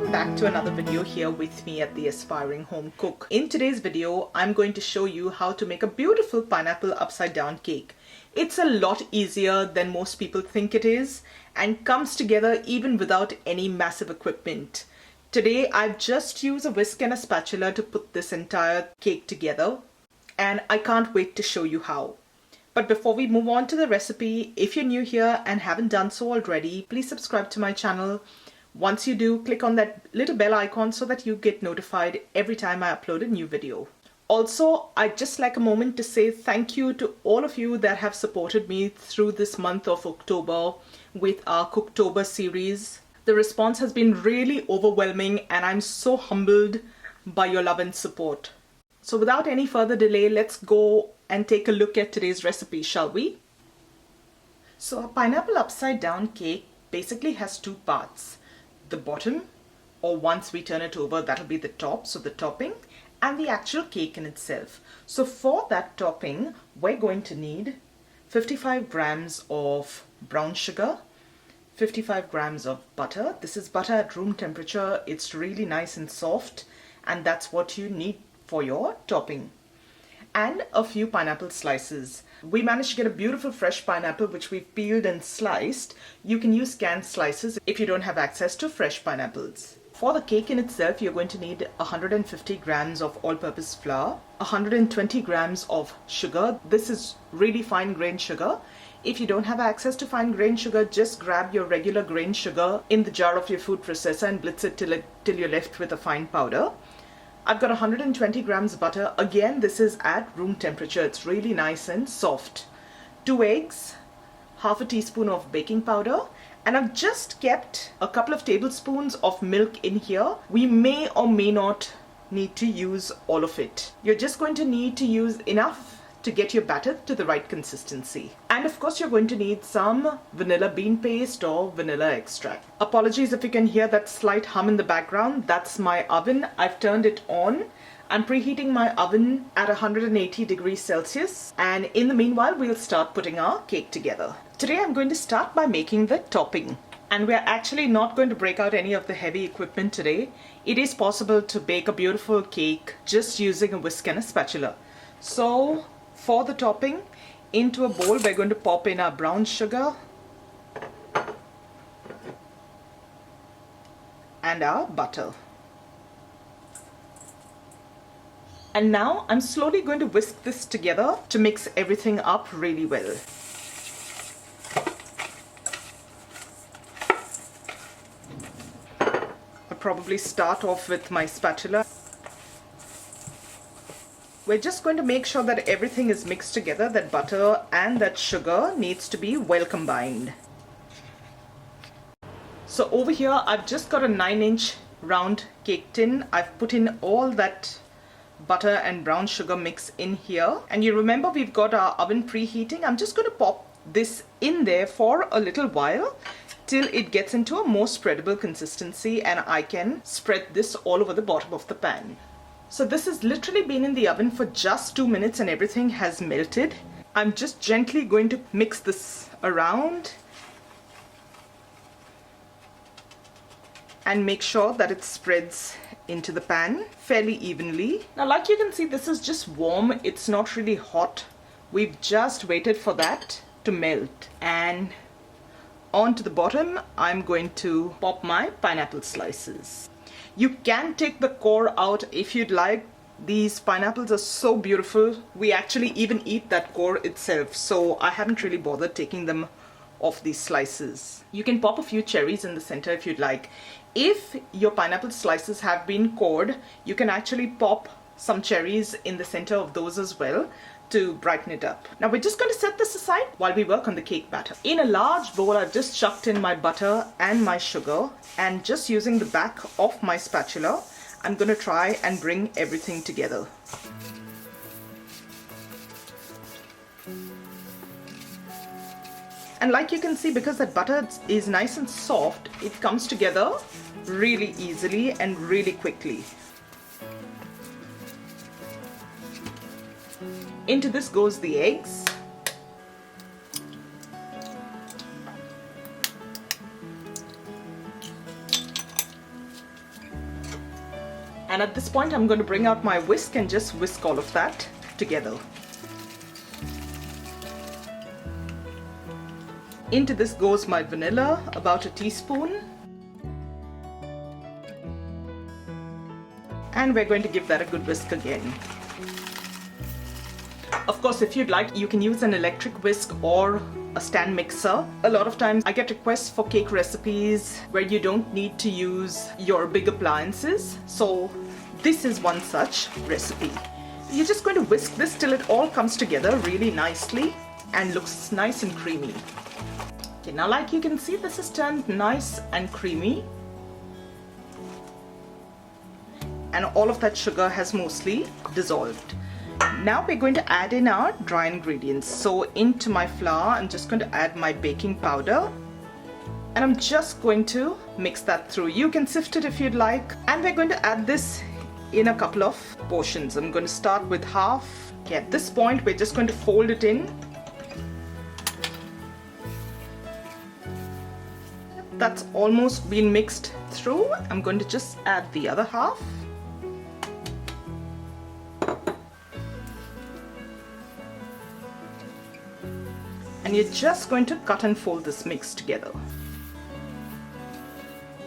welcome back to another video here with me at the Aspiring Home Cook. In today's video, I'm going to show you how to make a beautiful pineapple upside down cake. It's a lot easier than most people think it is and comes together even without any massive equipment. Today, I've just used a whisk and a spatula to put this entire cake together, and I can't wait to show you how. But before we move on to the recipe, if you're new here and haven't done so already, please subscribe to my channel. Once you do, click on that little bell icon so that you get notified every time I upload a new video. Also, I'd just like a moment to say thank you to all of you that have supported me through this month of October with our Cooktober series. The response has been really overwhelming and I'm so humbled by your love and support. So without any further delay, let's go and take a look at today's recipe, shall we? So a pineapple upside down cake basically has two parts. The bottom, or once we turn it over, that'll be the top, so the topping, and the actual cake in itself. So for that topping, we're going to need 55 grams of brown sugar, 55 grams of butter. This is butter at room temperature. It's really nice and soft, and that's what you need for your topping. And a few pineapple slices. We managed to get a beautiful fresh pineapple which we've peeled and sliced. You can use canned slices if you don't have access to fresh pineapples. For the cake in itself, you're going to need 150 grams of all-purpose flour, 120 grams of sugar. This is really fine grained sugar. If you don't have access to fine grained sugar, just grab your regular grained sugar in the jar of your food processor and blitz it till you're left with a fine powder. I've got 120 grams butter. Again, this is at room temperature. It's really nice and soft. 2 eggs, half a teaspoon of baking powder, and I've just kept a couple of tablespoons of milk in here. We may or may not need to use all of it. You're just going to need to use enough to get your batter to the right consistency. And of course, you're going to need some vanilla bean paste or vanilla extract. Apologies if you can hear that slight hum in the background. That's my oven. I've turned it on. I'm preheating my oven at 180 degrees Celsius. And in the meanwhile, we'll start putting our cake together. Today, I'm going to start by making the topping. And we're actually not going to break out any of the heavy equipment today. It is possible to bake a beautiful cake just using a whisk and a spatula. So, for the topping, into a bowl, we're going to pop in our brown sugar and our butter. And now I'm slowly going to whisk this together to mix everything up really well. I'll probably start off with my spatula. We're just going to make sure that everything is mixed together, that butter and that sugar needs to be well combined. So over here, I've just got a 9-inch round cake tin. I've put in all that butter and brown sugar mix in here. And you remember we've got our oven preheating. I'm just going to pop this in there for a little while till it gets into a more spreadable consistency and I can spread this all over the bottom of the pan. So this has literally been in the oven for just 2 minutes and everything has melted. I'm just gently going to mix this around and make sure that it spreads into the pan fairly evenly. Now, like you can see, this is just warm. It's not really hot. We've just waited for that to melt. And onto the bottom, I'm going to pop my pineapple slices. You can take the core out if you'd like. These pineapples are so beautiful. We actually even eat that core itself, so I haven't really bothered taking them off these slices. You can pop a few cherries in the center if you'd like. If your pineapple slices have been cored, you can actually pop some cherries in the center of those as well to brighten it up. Now we're just going to set this aside while we work on the cake batter. In a large bowl, I've just chucked in my butter and my sugar, and just using the back of my spatula, I'm going to try and bring everything together. And like you can see, because that butter is nice and soft, it comes together really easily and really quickly. Into this goes the eggs. And at this point I'm going to bring out my whisk and just whisk all of that together. Into this goes my vanilla, about a teaspoon. And we're going to give that a good whisk again. Of course, if you'd like, you can use an electric whisk or a stand mixer. A lot of times I get requests for cake recipes where you don't need to use your big appliances. So this is one such recipe. You're just going to whisk this till it all comes together really nicely and looks nice and creamy. Okay, now like you can see, this has turned nice and creamy. And all of that sugar has mostly dissolved. Now we're going to add in our dry ingredients. So into my flour, I'm just going to add my baking powder. And I'm just going to mix that through. You can sift it if you'd like. And we're going to add this in a couple of portions. I'm going to start with half. Okay, at this point, we're just going to fold it in. That's almost been mixed through. I'm going to just add the other half. And you're just going to cut and fold this mix together.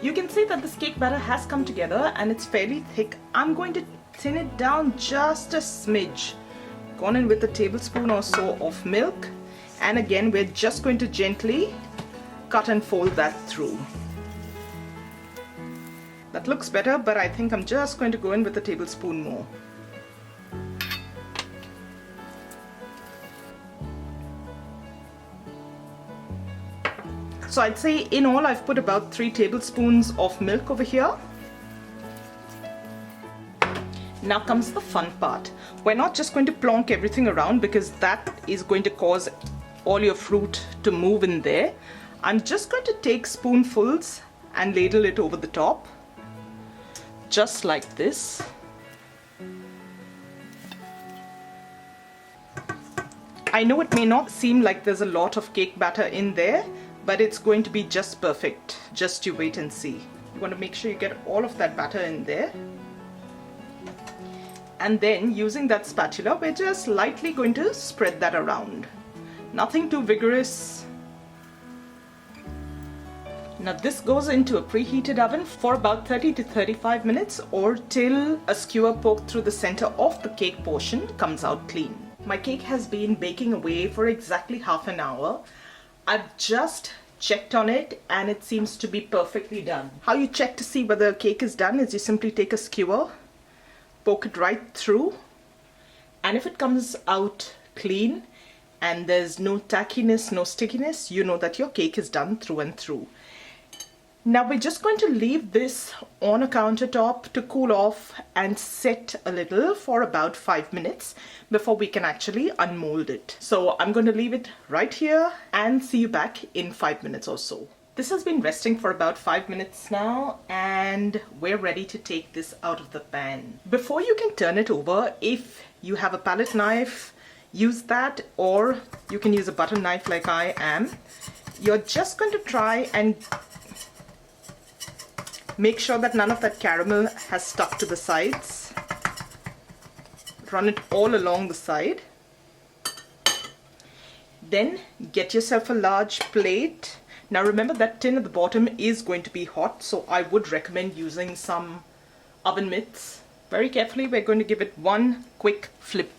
You can see that this cake batter has come together and it's fairly thick. I'm going to thin it down just a smidge. Gone in with a tablespoon or so of milk. And again, we're just going to gently cut and fold that through. That looks better, but I think I'm just going to go in with a tablespoon more. So I'd say in all I've put about 3 tablespoons of milk over here. Now comes the fun part. We're not just going to plonk everything around because that is going to cause all your fruit to move in there. I'm just going to take spoonfuls and ladle it over the top. Just like this. I know it may not seem like there's a lot of cake batter in there, but it's going to be just perfect. Just you wait and see. You want to make sure you get all of that batter in there. And then using that spatula, we're just lightly going to spread that around. Nothing too vigorous. Now this goes into a preheated oven for about 30 to 35 minutes or till a skewer poked through the center of the cake portion comes out clean. My cake has been baking away for exactly half an hour. I've just checked on it and it seems to be perfectly done. How you check to see whether a cake is done is you simply take a skewer, poke it right through, and if it comes out clean and there's no tackiness, no stickiness, you know that your cake is done through and through. Now we're just going to leave this on a countertop to cool off and set a little for about 5 minutes before we can actually unmold it. So I'm going to leave it right here and see you back in 5 minutes or so. This has been resting for about 5 minutes now and we're ready to take this out of the pan. Before you can turn it over, if you have a palette knife, use that, or you can use a butter knife like I am. You're just going to try and make sure that none of that caramel has stuck to the sides. Run it all along the side. Then get yourself a large plate. Now remember that tin at the bottom is going to be hot, so I would recommend using some oven mitts. Very carefully, we're going to give it one quick flip.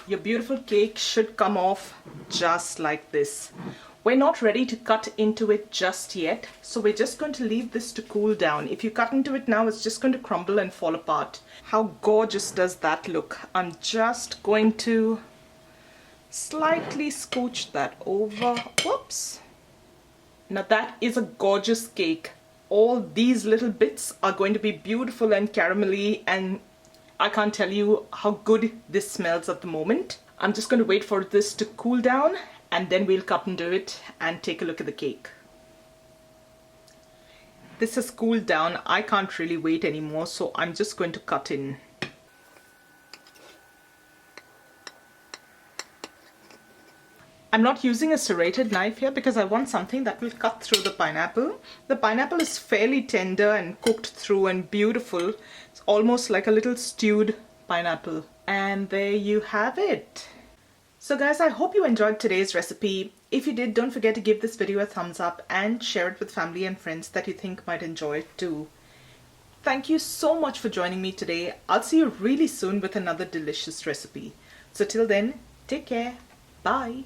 Your beautiful cake should come off just like this. We're not ready to cut into it just yet, so we're just going to leave this to cool down. If you cut into it now, it's just going to crumble and fall apart. How gorgeous does that look? I'm just going to slightly scooch that over. Whoops. Now that is a gorgeous cake. All these little bits are going to be beautiful and caramelly, and I can't tell you how good this smells at the moment. I'm just going to wait for this to cool down and then we'll cut into it and take a look at the cake. This has cooled down. I can't really wait anymore, so I'm just going to cut in. I'm not using a serrated knife here because I want something that will cut through the pineapple. The pineapple is fairly tender and cooked through and beautiful. It's almost like a little stewed pineapple. And there you have it. So guys, I hope you enjoyed today's recipe. If you did, don't forget to give this video a thumbs up and share it with family and friends that you think might enjoy it too. Thank you so much for joining me today. I'll see you really soon with another delicious recipe. So till then, take care. Bye.